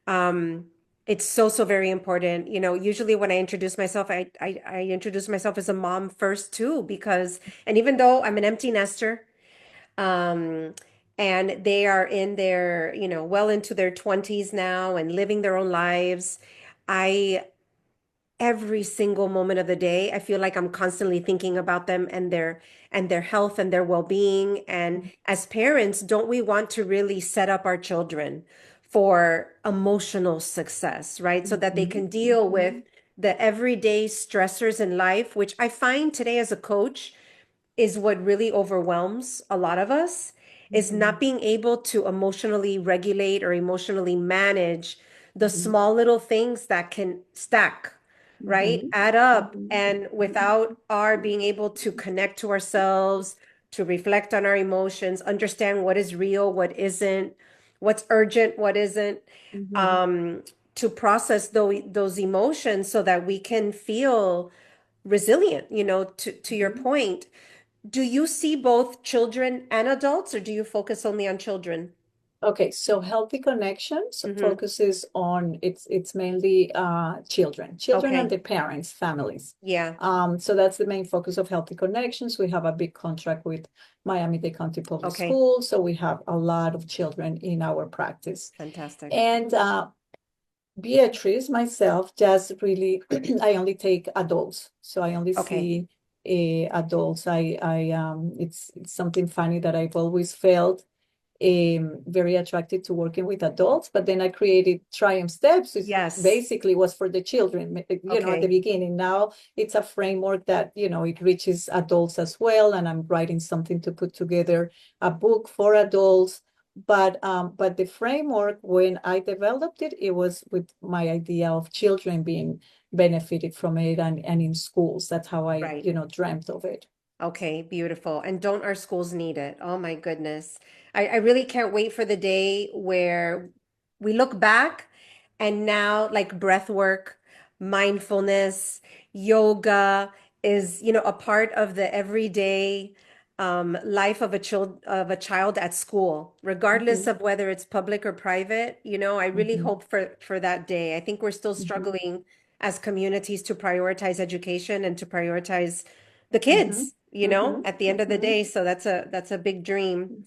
It's so, so very important. Usually when I introduce myself, I introduce myself as a mom first too, because, and even though I'm an empty nester, um, and they are in their, well into their 20s now and living their own lives, I every single moment of the day, I feel like I'm constantly thinking about them and their health and their well-being. And as parents, don't we want to really set up our children for emotional success, right? So that they Mhm. can deal with the everyday stressors in life, which I find today as a coach is what really overwhelms a lot of us, is not Mhm. being able to emotionally regulate or emotionally manage the Mhm. small little things that can stack, right? Mhm. Add up. Mhm. And without our being able to connect to ourselves, to reflect on our emotions, understand what is real, what isn't, what's urgent, what isn't, Mhm. um, to process those emotions so that we can feel resilient, to your Mhm. point. Do you see both children and adults, or do you focus only on children? Okay, so Healthy Connections Hmm. focuses on it's mainly children and Okay. the parents, families. Yeah. So that's the main focus of Healthy Connections. We have a big contract with Miami-Dade County Public Okay. Schools, so we have a lot of children in our practice. Fantastic. And Beatrice, myself, just really, I only take adults. So I only Okay. see adults. It's something funny that I've always felt very attracted to working with adults. But then I created Triumph Steps, which Yes. basically was for the children, at the Okay. beginning. Now it's a framework that, it reaches adults as well. And I'm writing something to put together a book for adults. But the framework, when I developed it, it was with my idea of children being benefited from it and in schools. That's how I, Right. dreamt of it. Okay. Beautiful. And don't our schools need it? Oh my goodness. I really can't wait for the day where we look back and now like breath work, mindfulness, yoga is, a part of the everyday life of a child at school, regardless Mhm. of whether it's public or private. I really Mhm. hope for that day. I think we're still Mhm. struggling as communities to prioritize education and to prioritize the Mhm. kids, Mhm. at the end of the Mhm. day. So that's a big dream.